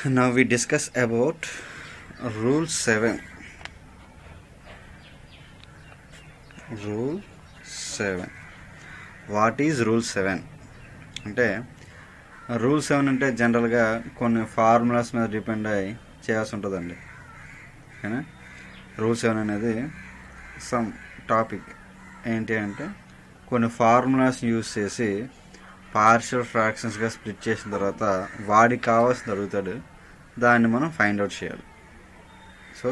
Now we discuss about rule 7. Rule 7. What is rule 7? అంటే rule 7 అంటే జనరల్గా కొన్ని ఫార్ములాస్ మీద డిపెండ్ అయ్యి చేయాల్సి ఉంటుందండి. ఓకేనా? రూల్ 7 అనేది సమ్ టాపిక్ ఏంటి అంటే కొన్ని ఫార్ములాస్ యూజ్ చేసి పార్షియల్ ఫ్రాక్షన్స్గా స్ప్లిట్ చేసిన తర్వాత వాడికి కావాల్సింది అడుగుతాడు, దాన్ని మనం ఫైండ్ అవుట్ చేయాలి. సో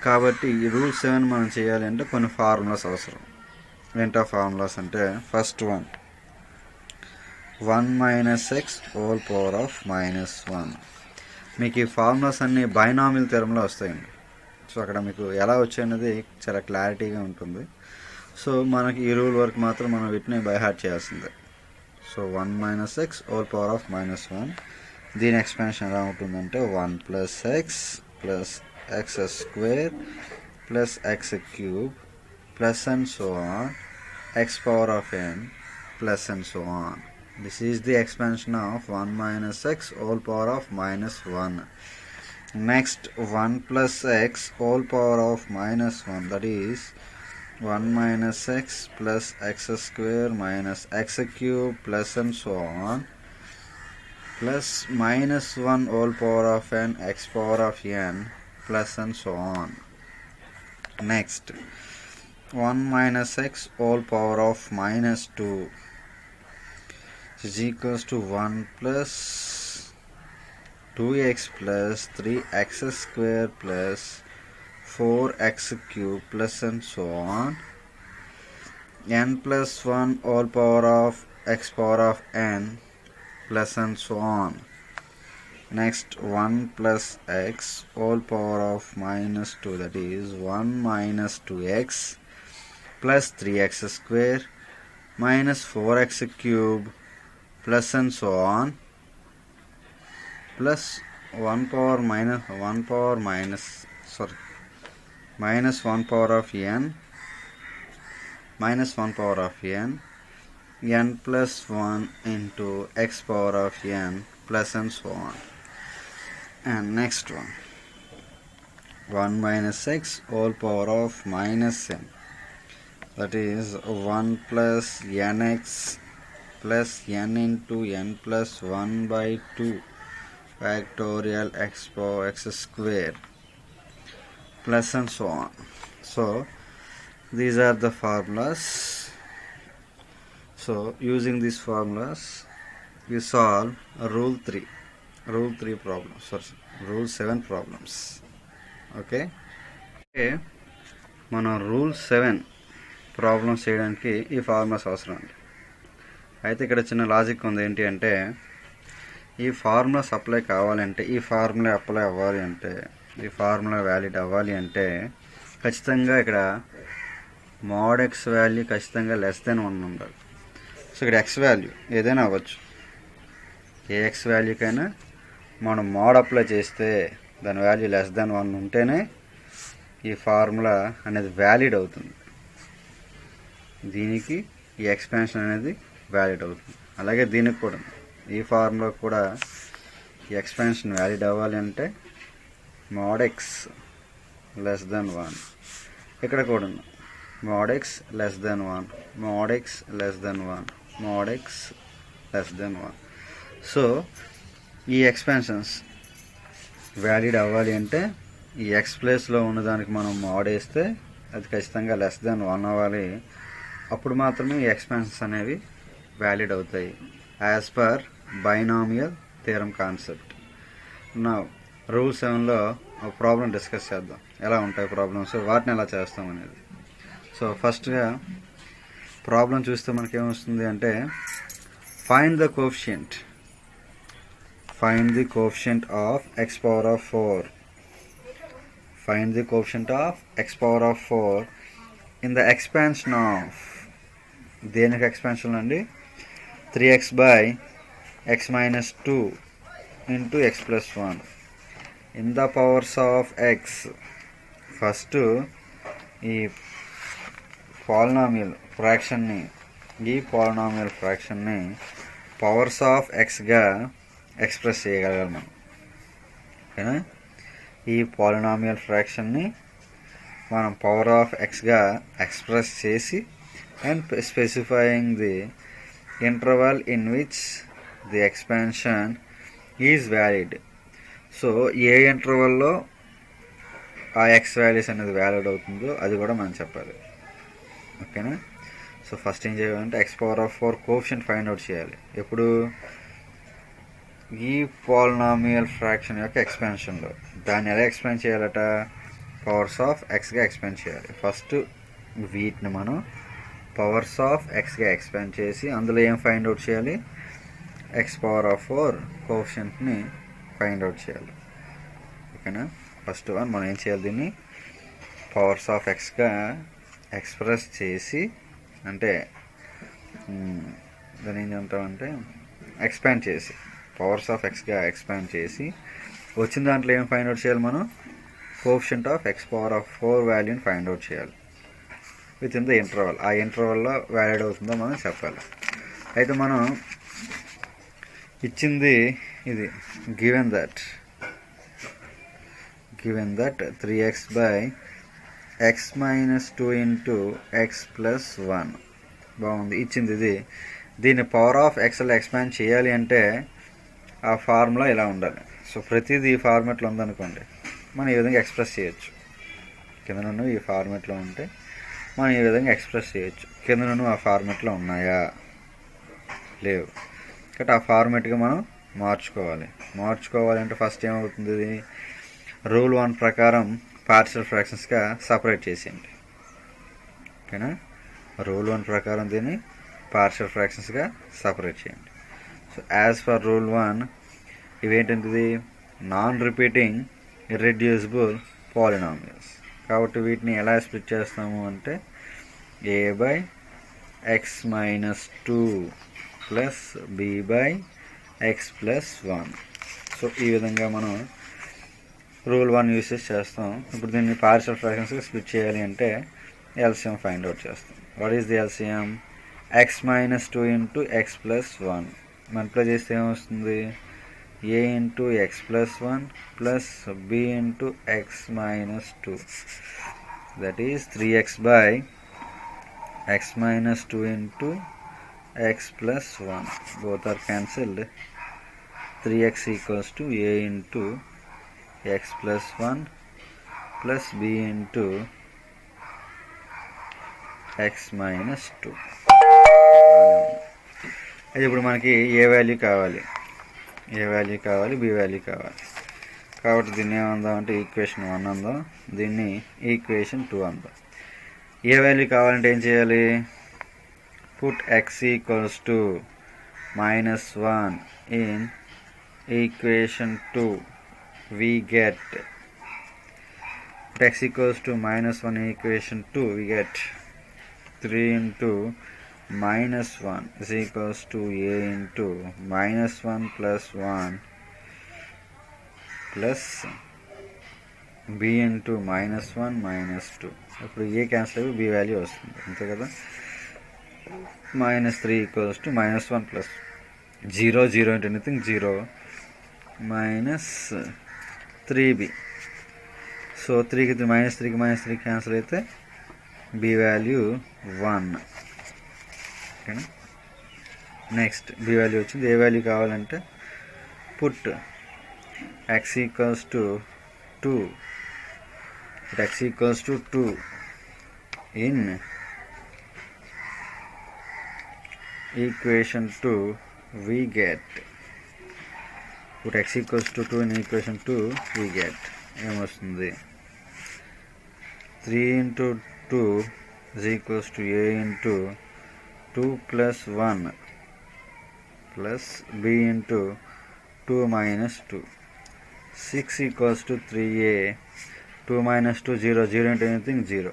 కాబట్టి ఈ రూల్ 7 మనం చేయాలి అంటే కొన్ని ఫార్ములాస్ అవసరం. ఏంటా ఫార్ములాస్ అంటే first one 1 - x whole power of -1. మీకు ఈ ఫార్ములాస్ అన్నీ బైనామిల్ థియరంలో వస్తాయండి. సో అక్కడ మీకు ఎలా వచ్చాయనేది చాలా క్లారిటీగా ఉంటుంది. సో మనకి ఈ రూల్ వరకు మాత్రం మనం వీటిని బై హార్ట్ చేయాల్సిందే. So 1 - x whole power of -1, దీని ఎక్స్పాన్షన్ ఎలా ఉంటుందంటే 1 + x plus x² plus x³ plus and so on x power of n plus and so on. This is the expansion of 1 - x whole power of -1. Next 1 + x whole power of -1, that is 1 - x plus x² minus x³ plus and so on, plus -1 whole power of n x power of n plus and so on. Next 1 - x whole power of -2 is equals to 1 plus 2x plus 3x² plus 4x³ plus and so on, n plus 1 whole power of x power of n plus and so on. Next 1 plus x whole power of -2, that is 1 minus 2x plus 3x² minus 4x³ plus and so on, plus 1 power minus 1 power minus minus 1 power of n minus 1 power of n n plus 1 into x power of n plus and so on. And next one 1 - x whole power of -n, that is 1 plus nx plus n into n plus 1 by 2 factorial x power x² plus and so on. So these are the formulas. So using these formulas we solve rule 3 problems, rule 7 problems. Okay, మనం rule 7 problems చేయడానికి ఈ formulas అవసరం అండి. అయితే ఇక్కడ చిన్న logic ఉంది. ఏంటి అంటే ఈ ఫార్ములాస్ అప్లై కావాలంటే, ఈ ఫార్ములా అప్లై అవ్వాలి అంటే, ఈ ఫార్ములా వ్యాలిడ్ అవ్వాలి అంటే ఖచ్చితంగా ఇక్కడ mod x వాల్యూ ఖచ్చితంగా <1 ఉండాలి. సో ఇక్కడ x వాల్యూ ఏదైనా అవ్వచ్చు, ఏ x వాల్యూకైనా మనం మోడ్ అప్లై చేస్తే దాని వాల్యూ <1 ఉంటేనే ఈ ఫార్ములా అనేది వ్యాలిడ్ అవుతుంది. దీనికి ఈ ఎక్స్పాన్షన్ అనేది వ్యాలిడ్ అవుతుంది. అలాగే దీనికి కూడా, ఈ ఫార్ములా కూడా ఈ ఎక్స్పాన్షన్ వ్యాలిడ్ అవ్వాలి అంటే mod x <1. ఇక్కడ కూడా mod x <1, mod x <1, mod x <1. So ఈ ఎక్స్పాన్షన్స్ వ్యాలిడ్ అవ్వాలి అంటే ఈ ఎక్స్ ప్లేస్లో ఉన్నదానికి మనం మోడ్ వేస్తే అది ఖచ్చితంగా <1 అవ్వాలి. అప్పుడు మాత్రమే ఈ ఎక్స్పాన్షన్స్ అనేవి వ్యాలిడ్ అవుతాయి as per binomial theorem concept. నా రూల్ 7లో ఒక ప్రాబ్లం డిస్కస్ చేద్దాం. ఎలా ఉంటాయి ప్రాబ్లమ్స్, వాటిని ఎలా చేస్తాం అనేది. సో ఫస్ట్గా ప్రాబ్లం చూస్తే మనకి ఏమొస్తుంది అంటే find the coefficient of x power of 4. Find the coefficient of x power of 4 in the expansion of, దేనికి ఎక్స్పాన్షన్ అండి, 3x by x minus 2 into x plus 1 in the powers of x. First ఈ polynomial ఫ్రాక్షన్ని powers of ఎక్స్గా express చేయగలగాలి మనం. ఓకేనా. ఈ polynomial ఫ్రాక్షన్ని మనం పవర్ ఆఫ్ ఎక్స్గా ఎక్స్ప్రెస్ చేసి and specifying the interval in which the expansion is valid. So ఏ ఇంటర్వల్లో ఆ ఎక్స్ వాల్యూస్ అనేది వ్యాలిడ్ అవుతుందో అది కూడా మనం చెప్పాలి. ఓకేనా. సో ఫస్ట్ ఏం చేయాలంటే X power of 4 coefficient find out చేయాలి. ఎప్పుడు ఈ పాలినామియల్ ఫ్రాక్షన్ యొక్క ఎక్స్పాన్షన్లో. దాన్ని ఎలా ఎక్స్పాండ్ చేయాలట, పవర్స్ ఆఫ్ ఎక్స్గా ఎక్స్పాండ్ చేయాలి. ఫస్ట్ వీటిని మనం పవర్స్ ఆఫ్ ఎక్స్గా ఎక్స్పాండ్ చేసి అందులో ఏం ఫైండ్ అవుట్ చేయాలి, ఎక్స్ పవర్ ఆఫ్ 4 కోఎఫిషియంట్ని ఫైండ్ అవుట్ చేయాలి. ఓకేనా. ఫస్ట్ వన్ మనం ఏం చేయాలి, దీన్ని పవర్స్ ఆఫ్ ఎక్స్గా ఎక్స్ప్రెస్ చేసి, అంటే దాన్ని ఏం చెప్తామంటే ఎక్స్పాండ్ చేసి, పవర్స్ ఆఫ్ ఎక్స్గా ఎక్స్పాండ్ చేసి వచ్చిన దాంట్లో ఏం ఫైండ్ అవుట్ చేయాలి, మనం coefficient of x power of 4 వాల్యూని ఫైండ్ అవుట్ చేయాలి విత్ ఇన్ ద ఇంటర్వల్. ఆ ఇంటర్వల్లో వ్యాలిడ్ అవుతుందో మనం చెప్పాలి. అయితే మనం ఇచ్చింది ఇది, given that 3x by x minus 2 into x plus 1 బాగుంది, ఇచ్చింది ఇది. దీన్ని పవర్ ఆఫ్ ఎక్స్లో ఎక్స్పాండ్ చేయాలి అంటే ఆ ఫార్ములా ఇలా ఉండాలి. సో ప్రతిదీ ఈ ఫార్మెట్లో ఉందనుకోండి, మనం ఈ విధంగా ఎక్స్ప్రెస్ చేయొచ్చు. కింద నుండి ఈ ఫార్మెట్లో ఉంటే మనం ఈ విధంగా ఎక్స్ప్రెస్ చేయొచ్చు. కింద నుండి ఆ ఫార్మెట్లో ఉన్నాయా, లేవు. కాబట్టి ఆ ఫార్మెట్గా మనం మార్చుకోవాలంటే ఫస్ట్ ఏమవుతుంది, ఇది రూల్ 1 ప్రకారం పార్షియల్ ఫ్రాక్షన్స్గా సపరేట్ చేసేయండి. ఓకేనా. రూల్ 1 ప్రకారం దీన్ని పార్షియల్ ఫ్రాక్షన్స్గా సపరేట్ చేయండి. సో యాజ్ ఫర్ రూల్ 1 ఇవేంటిది, నాన్ రిపీటింగ్ ఇర్రెడ్యూసిబుల్ పాలినామియల్స్. కాబట్టి వీటిని ఎలా స్ప్లిట్ చేస్తాము అంటే a by x minus 2 plus b by x plus 1. So ఈ విధంగా మనం రూల్ 1 యూసేజ్ చేస్తాం. ఇప్పుడు దీన్ని పార్షియల్ ఫ్రాక్షన్స్గా స్ప్లిట్ చేయాలి అంటే ఎల్సిఎం ఫైండ్ అవుట్ చేస్తాం. What is the LCM, x minus 2 into x plus 1 multiply చేస్తే ఏమొస్తుంది, a into x plus 1 plus b into x minus 2, that is 3x by x minus 2 into x plus 1. Both are cancelled. 3x equals to a into x plus 1 plus b into x minus 2. అయితే ఇప్పుడు మనకి ఏ value కావాలి, B value కావాలి. కాబట్టి దీన్ని ఏమందాం అంటే equation 1 అందాం, దీన్ని ఈక్వేషన్ 2 అందాం. ఏ వాల్యూ కావాలంటే ఏం చేయాలి, put x equals to -1 in equation 2. we get x equals to -1 in equation 2, we get 3 into -1 is equals to a into -1 plus 1 plus b into -1 minus 2. ఇప్పుడు a క్యాన్సిల్ అయ్యి b value వస్తుంది, అంతే కదా. -3 equals to -1 plus 0 into anything 0 minus 3b. So 3కి -3 cancel అయితే b value 1. ఓకేనా. Next b value వచ్చింది. ఏ value కావాలంటే put x equals to 2 in equation 2 we get, put x equals to 2 in equation 2 we get ఏమొస్తుంది, 3 into 2 is equals to a into 2 plus 1 plus b into 2 minus 2. 6 equals to 3a, 2 minus 2 0 into anything 0.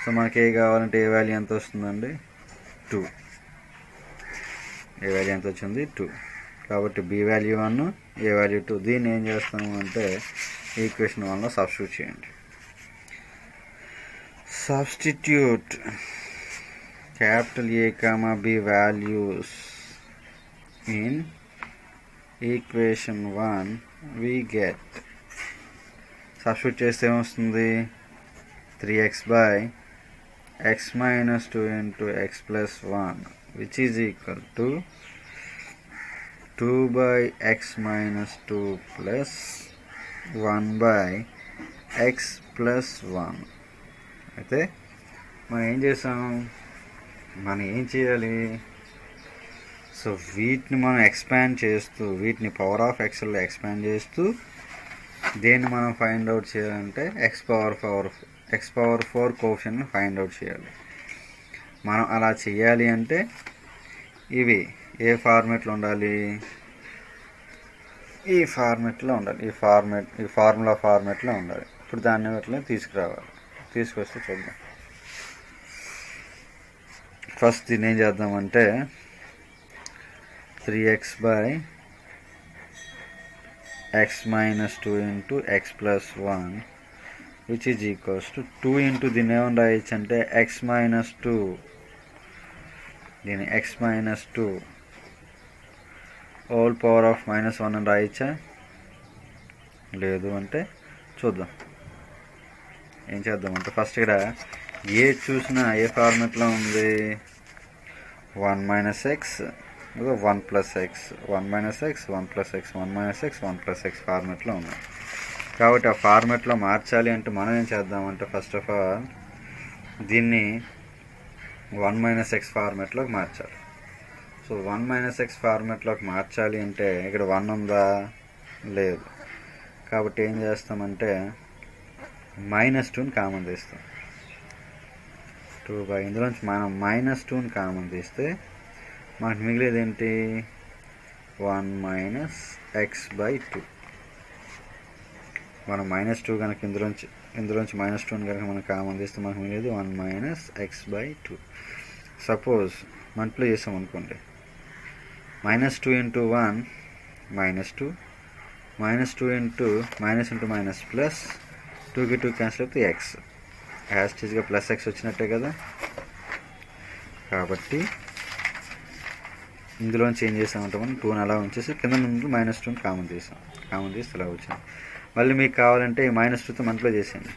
So మనకి ఏ కావాలంటే ఏ value ఎంత వస్తుందండి, 2. ఏ value ఎంత వచ్చింది, 2. కాబట్టి b value 1, a value 2. దీన్ని ఏం చేస్తాము అంటే ఈక్వేషన్ 1లో సబ్స్టిట్యూట్ చేయండి. Substitute capital A comma B values in equation 1 we get, substitute చేస్తే ఏమొస్తుంది, 3x by x minus 2 into x plus 1 which is equal to 2 by x minus 2 plus 1 by x plus 1. అయితే మనం ఏం చేసాం, మనం ఏం చేయాలి, సో వీటిని మనం ఎక్స్పాండ్ చేస్తూ, వీటిని పవర్ ఆఫ్ ఎక్స్లో ఎక్స్పాండ్ చేస్తూ దేన్ని మనం ఫైండ్ అవుట్ చేయాలంటే ఎక్స్ పవర్ 4 కోఎఫిషియెంట్ని ఫైండ్ అవుట్ చేయాలి. మనం అలా చేయాలి అంటే ఇవి ఏ ఫార్మేట్లో ఉండాలి, ఈ ఫార్మేట్లో ఉండాలి, ఈ ఫార్ములా ఫార్మేట్లో ఉండాలి. ఇప్పుడు దాన్ని అట్లా తీసుకురావాలి. తీసుకొస్తే చూద్దాం. ఫస్ట్ దీన్ని ఏం చేద్దామంటే 3x by x minus 2 into x plus 1 which is equals to 2 into దీన్ని ఏమని రాయొచ్చు అంటే x minus 2, దీన్ని x minus 2 whole power of -1 అని రాయొచ్చా, లేదు అంటే చూద్దాం. ఏం చేద్దామంటే ఫస్ట్ ఇక్కడ ఏ చూసినా ఏ ఫార్మెట్లో ఉంది, 1 minus x 1 plus x, 1 minus x 1 plus x, 1 minus x 1 plus x ఫార్మెట్లో ఉంది. కాబట్టి ఆ ఫార్మెట్లో మార్చాలి అంటే మనం ఏం చేద్దామంటే ఫస్ట్ ఆఫ్ ఆల్ దీన్ని 1 minus x ఫార్మెట్లోకి మార్చాలి. సో 1 minus x ఫార్మెట్లోకి మార్చాలి అంటే ఇక్కడ 1 ఉందా, లేదు. కాబట్టి ఏం చేస్తామంటే -2ని కామన్ తీస్తాం. 2 by ఇందులోంచి మనం -2ని కామన్ తీస్తే మనకు మిగిలేది ఏంటి, 1 minus x by 2. మనం -2 కనుక ఇందులోంచి -2ని కనుక మనం కామన్ తీస్తే మనకు మిగిలేది 1 minus x by 2. Suppose multiply చేస్తాం అనుకోండి, -2 into 1 -2, -2 into -, ప్లస్ 2కి 2 క్యాన్సిల్ అవుతుంది x, యాస్టీస్గా ప్లస్ x వచ్చినట్టే కదా. కాబట్టి ఇందులోంచి ఏం చేసామంటే మనం 2ని అలా ఉంచేసి కింద నుండి -2ని కామన్ తీసాం. కామన్ తీస్తే అలా వచ్చింది. మళ్ళీ మీకు కావాలంటే ఈ -2తో మల్టిప్లై చేసేయండి.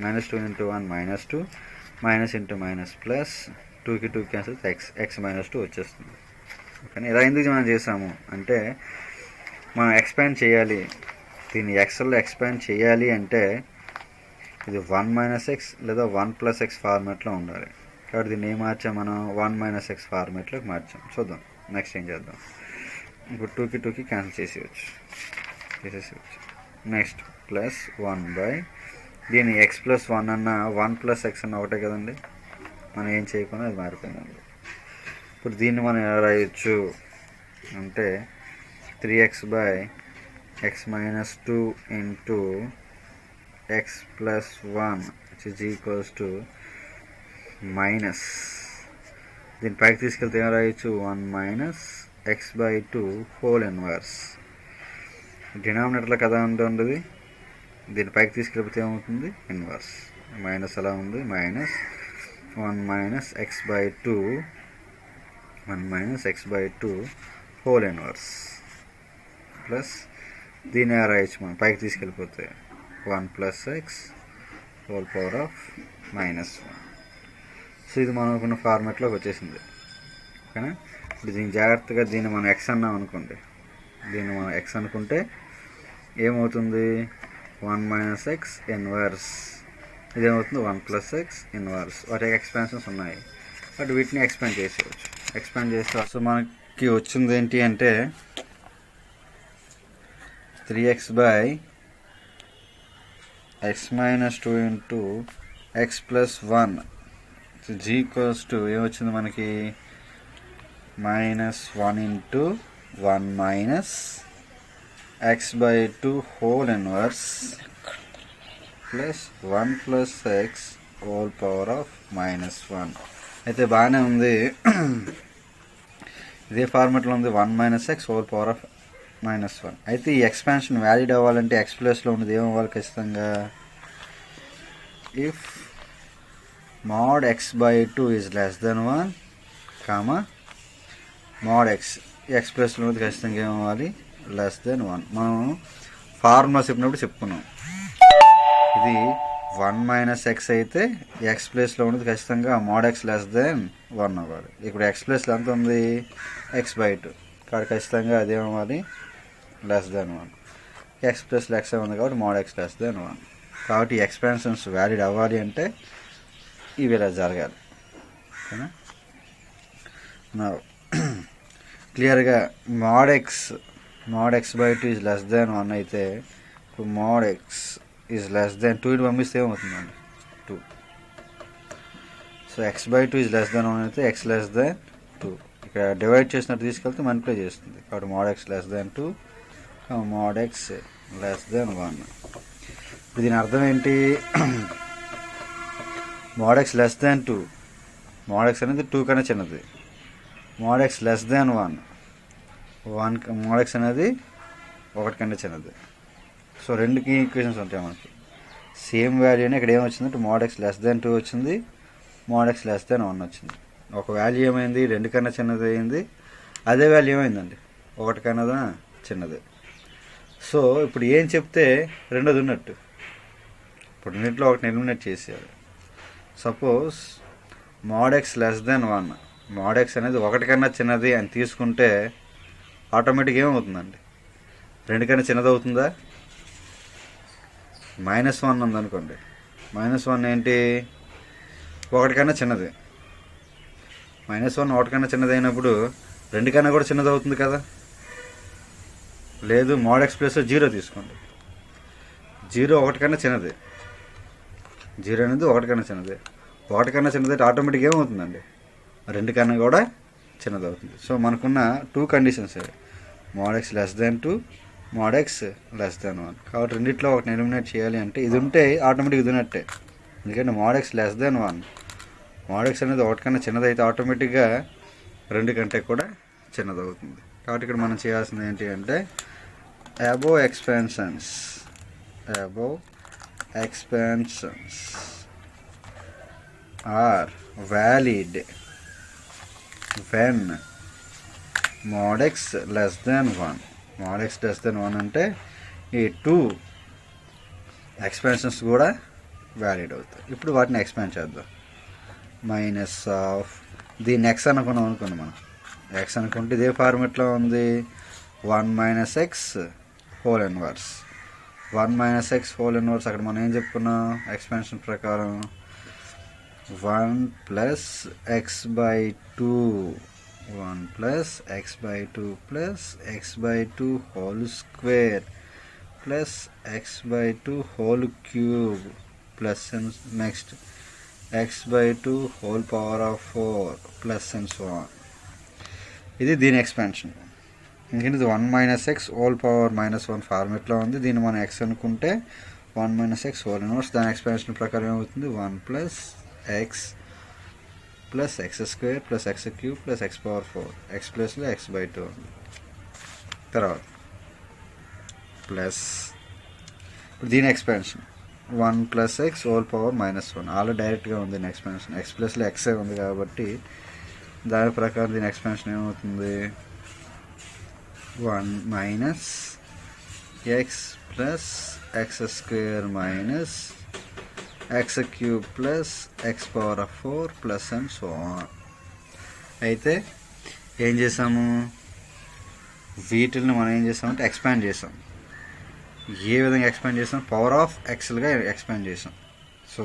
-2 into 1 -2, minus into minus plus 2కి 2 క్యాన్సిల్ x -2 వచ్చేస్తుంది. ఓకేనా. ఇలా ఎందుకు మనం చేసాము అంటే మనం ఎక్స్పాండ్ చేయాలి, దీన్ని ఎక్స్ఎల్లో ఎక్స్పాండ్ చేయాలి అంటే ఇది 1 - x లేదా 1 + x ఫార్మాట్లో ఉండాలి. కాబట్టి దీన్ని ఏం మార్చాం మనం, 1 - x ఫార్మాట్లోకి మార్చాం. చూద్దాం నెక్స్ట్ ఏం చేద్దాం. ఇప్పుడు 2కి 2కి క్యాన్సిల్ చేసేయచ్చు. నెక్స్ట్ ప్లస్ 1 దీన్ని x + 1 అన్న 1 + x అన్న ఒకటే కదండి, మనం ఏం చేయకుండా అది మారిపోయిందండి. ఇప్పుడు దీన్ని మనం ఎలా రాయొచ్చు అంటే 3x / x - 2 into x + 1 which is equals to minus దీన్ని పైకి తీసుకెళ్తే ఏం రాయొచ్చు, 1 - x/2 హోల్ ఇన్వర్స్. డినామినేటర్లో కదా ఉండదు, దీని పైకి తీసుకెళ్ళిపోతే ఏమవుతుంది, ఇన్వర్స్. మైనస్ అలా ఉంది, -1 - x/2 1 - x/2 whole inverse plus దీన్ని రాయొచ్చు మనం పైకి తీసుకెళ్ళిపోతే 1 + x whole power of -1. So ఇది మనం అనుకున్న ఫార్మాట్లోకి వచ్చేసింది. ఓకేనా. ఇప్పుడు దీన్ని జాగ్రత్తగా దీన్ని మనం x అన్నాం అనుకోండి, దీన్ని మనం x అనుకుంటే ఏమవుతుంది, 1 - x ఇన్వర్స్, ఇదేమవుతుంది 1 + x ఇన్వర్స్. వాటి ఎక్స్పాన్షన్స్ ఉన్నాయి, బట్ వీటిని ఎక్స్పాండ్ చేసేయచ్చు. ఎక్స్పాండ్ చేస్తే సో మనకి వచ్చింది ఏంటి అంటే 3x / x - 2 ఇంటూ x + 1 = ఏమొచ్చింది మనకి, -1 into 1 - x/2 whole inverse plus 1 + x whole power of -1. అయితే బాగానే ఉంది, ఇదే ఫార్మాట్లో ఉంది, 1 - x హోల్ పవర్ ఆఫ్ -1. అయితే ఈ ఎక్స్పాన్షన్ వ్యాలిడ్ అవ్వాలంటే x ప్లస్లో ఉన్నది ఏమవ్వాలి ఖచ్చితంగా, if mod x/2 is less than 1, mod x ప్లస్లో ఉన్నది ఖచ్చితంగా ఏమవ్వాలి, less than 1. మనం ఫార్ములా చెప్పినప్పుడు చెప్పుకున్నాం. ఇది 1 మైనస్ ఎక్స్ అయితే ఎక్స్ ప్లేస్లో ఉండేది ఖచ్చితంగా మోడ్ ఎక్స్ లెస్ దెన్ 1 అవ్వాలి. ఇప్పుడు ఎక్స్ ప్లేస్లో ఎంత ఉంది, x/2, కాబట్టి ఖచ్చితంగా అదేమవ్వాలి, లెస్ దెన్ 1. ఎక్స్ ప్లస్లో ఎక్స్ ఉంది కాబట్టి మోడ్ ఎక్స్ లెస్ దెన్ 1. కాబట్టి ఎక్స్పాన్షన్స్ వ్యాలిడ్ అవ్వాలి అంటే ఇవి ఇలా జరగాలి. ఓకేనా? నా క్లియర్గా mode x/2 is less than 1 అయితే ఇప్పుడు mode X is less than 2 పంపిస్తే ఏమవుతుందండి, 2. So x/2 is less than 1 అయితే ఎక్స్ లెస్ దెన్ 2. ఇక్కడ డివైడ్ చేసినట్టు తీసుకెళ్తే మల్టిప్లై చేస్తుంది. కాబట్టి mode X less then 2, mode X less than 1. దీని అర్థం ఏంటి, mode X less then 2, mode X అనేది 2 కన్నా చిన్నది. Mode X less than 1, mod X అనేది 1 కన్నా చిన్నది. సో రెండుకి ఈక్వేషన్స్ ఉంటాయి మనకి. సేమ్ వాల్యూని ఇక్కడ ఏమొచ్చిందంటే మోడ్ ఎక్స్ లెస్ దెన్ 2 వచ్చింది, మోడ్ ఎక్స్ లెస్ దెన్ 1 వచ్చింది. ఒక వాల్యూ ఏమైంది, 2 కన్నా చిన్నది అయింది. అదే వాల్యూ ఏమైందండి, 1 కన్నా చిన్నది. సో ఇప్పుడు ఏం చెప్తే రెండోది ఉన్నట్టు. ఇప్పుడు రెండింటిలో ఒకటి ఎలిమినేట్ చేసేయాలి. Suppose mode X less than 1, mod X అనేది 1 కన్నా చిన్నది అని తీసుకుంటే ఆటోమేటిక్గా ఏమవుతుందండి, 2 కన్నా చిన్నది అవుతుందా? -1 ఉందనుకోండి, -1 ఏంటి, 1 కన్నా చిన్నది. -1 1 కన్నా చిన్నది అయినప్పుడు 2 కన్నా కూడా చిన్నది అవుతుంది కదా. లేదు, మోడ్ ఎక్స్ ప్లస్ 0 తీసుకోండి, 0 1 కన్నా చిన్నది, 0 అనేది 1 కన్నా చిన్నది. 1 కన్నా చిన్నది అయితే ఆటోమేటిక్గా ఏమవుతుందండి, 2 కన్నా కూడా చిన్నది అవుతుంది. సో మనకున్న 2 conditions, mode X less then 2, mode X less than 1. కాబట్టి రెండిట్లో ఒకటి ఎలిమినేట్ చేయాలి అంటే ఇది ఉంటే ఆటోమేటిక్ ఇది ఉన్నట్టే. ఎందుకంటే mode X less than 1, mod X అనేది 1 కన్నా చిన్నది అయితే ఆటోమేటిక్గా 2 కంటే కూడా చిన్నది అవుతుంది. కాబట్టి ఇక్కడ మనం చేయాల్సింది ఏంటి అంటే above expansions are valid when mod X less than 1. Mod X less than 1 అంటే ఈ 2 ఎక్స్పాన్షన్స్ కూడా వ్యాలిడ్ అవుతాయి. ఇప్పుడు వాటిని ఎక్స్పాండ్ చేద్దాం. మైనస్ ఆఫ్ దీన్ని ఎక్స్ అనుకున్నాం అనుకోండి, మనం ఎక్స్ అనుకుంటే ఇదే ఫార్మెట్లో ఉంది, 1 minus X whole inverse. 1 minus X whole inverse అక్కడ మనం ఏం చెప్పుకున్నాం, ఎక్స్పాన్షన్ ప్రకారం 1 plus x/2, 1 plus x/2 plus x/2 whole square plus x/2 whole cube plus next x/2 whole power of 4 plus and so on. ఇది దీని expansion. ఎందుకంటే ఇది 1 minus X whole power -1 ఫార్మెట్లో ఉంది. దీన్ని మనం ఎక్స్ అనుకుంటే 1 మైనస్ ఎక్స్ హోల్ ఇన్వర్స్. దాని expansion ప్రకారం ఏమవుతుంది, 1 plus X plus X square plus X cube plus X power 4, X ప్లస్లో x/2 ఉంది. తర్వాత ప్లస్ ఇప్పుడు దీని expansion 1 plus X whole power -1. Already డైరెక్ట్గా ఉంది దీని ఎక్స్పాన్షన్, ఎక్స్ ప్లస్లో ఎక్సే ఉంది కాబట్టి దాని ప్రకారం దీని ఎక్స్పాన్షన్ ఏమవుతుంది, 1 minus X plus X square minus X cube plus X power of 4 plus and so on. అయితే ఏం చేసాము, వీటిని మనం ఏం చేసామంటే ఎక్స్పాండ్ చేసాం. ఏ విధంగా ఎక్స్పాండ్ చేసాం, పవర్ ఆఫ్ ఎక్స్ఎల్గా ఎక్స్పాండ్ చేసాం. సో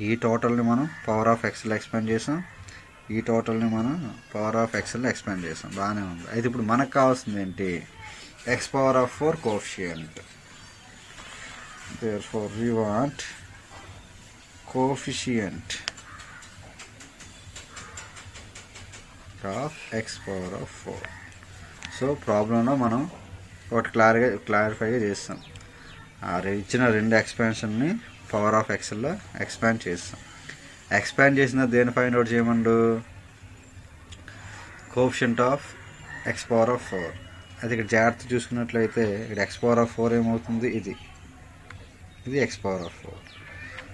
ఈ టోటల్ని మనం పవర్ ఆఫ్ ఎక్స్ఎల్ ఎక్స్పాండ్ చేసాం, ఈ టోటల్ని మనం పవర్ ఆఫ్ ఎక్స్ఎల్ ఎక్స్పాండ్ చేసాం, బాగానే ఉంది. అయితే ఇప్పుడు మనకు కావాల్సింది ఏంటి, x power of 4 coefficient. therefore we want coefficient of x power of 4. So ప్రాబ్లంలో మనం ఒకటి క్లారిఫైగా చేస్తాం. ఇచ్చిన 2 ఎక్స్పాన్షన్ని పవర్ ఆఫ్ ఎక్స్ఎల్లో ఎక్స్పాండ్ చేస్తాం. ఎక్స్పాండ్ చేసిన దేని ఫైండ్ అవుట్ చేయమండు, coefficient of x power of 4. అది ఇక్కడ జాగ్రత్త చూసుకున్నట్లయితే ఇక్కడ ఎక్స్ పవర్ ఆఫ్ 4 ఏమవుతుంది, ఇది ఎక్స్ పవర్ ఆఫ్ 4.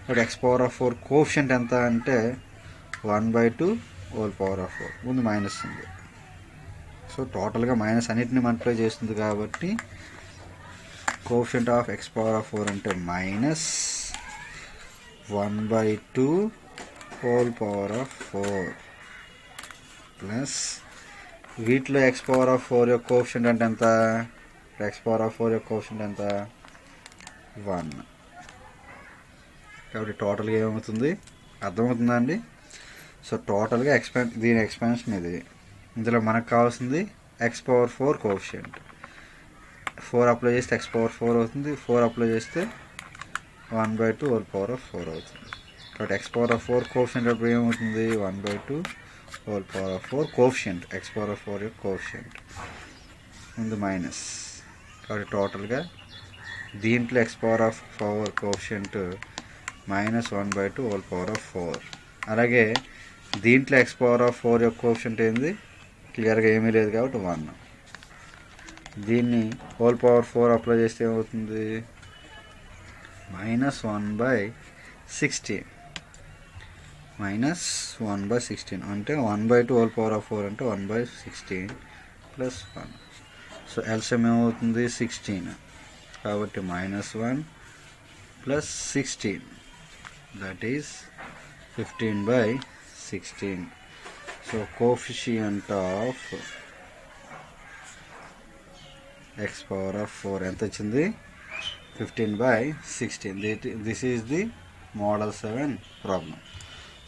ఇక్కడ ఎక్స్ పవర్ ఆఫ్ 4 కోఎఫిషియంట్ ఎంత అంటే 1/2 హోల్ పవర్ ఆఫ్ 4, ముందు మైనస్ ఉంది. సో టోటల్గా మైనస్ అన్నిటిని మల్టిప్లై చేస్తుంది కాబట్టి coefficient of x power of 4 అంటే minus 1/2 whole power of 4 plus వీటిలో ఎక్స్ పవర్ ఆఫ్ 4 యొక్క కోఎఫిషియంట్ అంటే ఎంత? ఎక్స్ పవర్ ఆఫ్ 4 యొక్క కోఎఫిషియంట్ ఎంత? 1. కాబట్టి టోటల్గా ఏమవుతుంది అర్థమవుతుందా అండి? సో టోటల్గా దీని ఎక్స్పాన్షన్ ఇది. ఇందులో మనకు కావాల్సింది ఎక్స్ పవర్ 4 కోఎఫిషియంట్. 4 అప్లై చేస్తే ఎక్స్ పవర్ 4 అవుతుంది. 4 అప్లై చేస్తే 1/2 హోల్ పవర్ ఆఫ్ 4 అవుతుంది. కాబట్టి ఎక్స్ పవర్ ఆఫ్ 4 కోఎఫిషియంట్ అప్పుడు ఏమవుతుంది? 1/2 whole power of 4 coefficient, x power of 4 యొక్క కోఎఫిషియంట్ ముందు మైనస్. కాబట్టి టోటల్గా దీంట్లో X power of 4 coefficient minus 1/2 whole power of 4. అలాగే దీంట్లో ఎక్స్ పవర్ ఆఫ్ 4 యొక్క కోఎఫిషియంట్ ఏంది? క్లియర్గా ఏమీ లేదు కాబట్టి 1. దీన్ని హోల్ పవర్ 4 అప్లై చేస్తే ఏమవుతుంది? మైనస్ 1/16. మైనస్ 1/16 అంటే 1/2 హోల్ పవర్ ఆఫ్ 4 అంటే 1/16 ప్లస్ 1. సో ఎల్సిఎం ఏమవుతుంది? 16. కాబట్టి -1 plus 16 that is 15/16. So coefficient of x power of 4 ఎంత వచ్చింది? 15/16. This is the model 7 problem.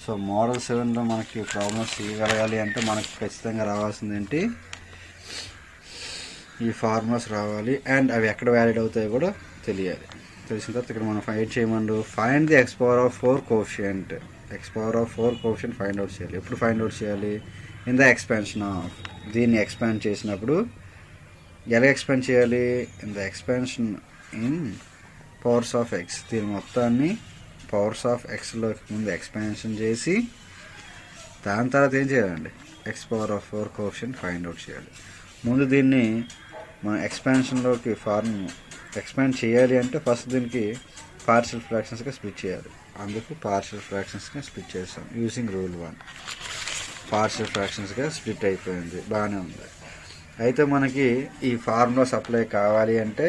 So model 7లో మనకి ప్రాబ్లమ్స్ చేయగలగాలి అంటే మనకి ఖచ్చితంగా రావాల్సింది ఏంటి? ఈ ఫార్ములాస్ రావాలి అండ్ అవి ఎక్కడ వ్యాలిడ్ అవుతాయో కూడా తెలియాలి. తెలిసిన తర్వాత ఇక్కడ మనం ఫైండ్ చేయమండు find the x power of 4 coefficient. X power of 4 coefficient find out చేయాలి. ఎప్పుడు ఫైండ్ అవుట్ చేయాలి? In the expansion of. దీన్ని ఎక్స్పాండ్ చేసినప్పుడు ఎలా ఎక్స్పాండ్ చేయాలి? In the expansion in powers of x. దీని మొత్తాన్ని పవర్స్ ఆఫ్ ఎక్స్లో ముందు ఎక్స్పాన్షన్ చేసి దాని తర్వాత ఏం చేయాలండి? X power of 4 coefficient find out చేయాలి. ముందు దీన్ని మనం ఎక్స్పాన్షన్లోకి ఎక్స్పాండ్ చేయాలి అంటే ఫస్ట్ దీనికి పార్షియల్ ఫ్రాక్షన్స్గా స్ప్లిట్ చేయాలి. అందుకు పార్షియల్ ఫ్రాక్షన్స్గా స్ప్లిట్ చేస్తాం యూజింగ్ రూల్ 1. పార్షియల్ ఫ్రాక్షన్స్గా స్ప్లిట్ అయిపోయింది, బాగానే ఉంది. అయితే మనకి ఈ ఫార్ములాస్ అప్లై కావాలి అంటే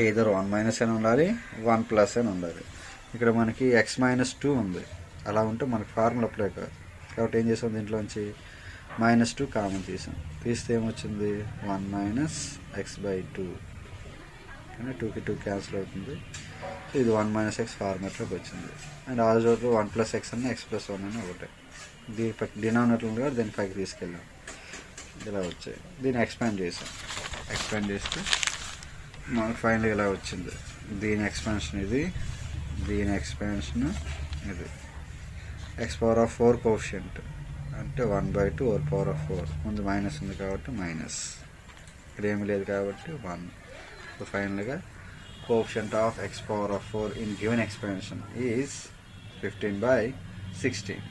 ఏదర్ 1 - అని ఉండాలి, 1 అని ఉండాలి. ఇక్కడ మనకి x-2 ఉంది. అలా ఉంటే మనకి ఫార్ములా అప్లై కాదు. కాబట్టి ఏం చేసాం? దీంట్లోంచి -2 కామన్ తీస్తే ఏమొచ్చింది? 1 - x/2 కానీ 2కి 2 క్యాన్సిల్ అవుతుంది. సో ఇది 1 - x ఫార్మాట్లోకి వచ్చింది. అండ్ ఆ రోజు 1 + x అన్న x + 1 అని ఒకటే. దీని డినామినేటర్ ఉంది కాబట్టి దీన్ని పైకి తీసుకెళ్ళాం. ఇలా వచ్చాయి. దీన్ని ఎక్స్పాండ్ చేసాం. ఎక్స్పాండ్ చేస్తే మనకు ఫైనల్గా ఇలా వచ్చింది. దీని ఎక్స్పాన్షన్ ఇది, దీని ఎక్స్పాన్షన్ ఇది. ఎక్స్ పవర్ ఆఫ్ 4 కోఎఫిషియంట్ అంటే 1/2 హోల్ పవర్ ఆఫ్ 4. ముందు మైనస్ ఉంది కాబట్టి మైనస్, ఇక్కడ ఏమీ లేదు కాబట్టి 1. సో ఫైనల్గా coefficient of x power of 4 in given expansion is 15/16.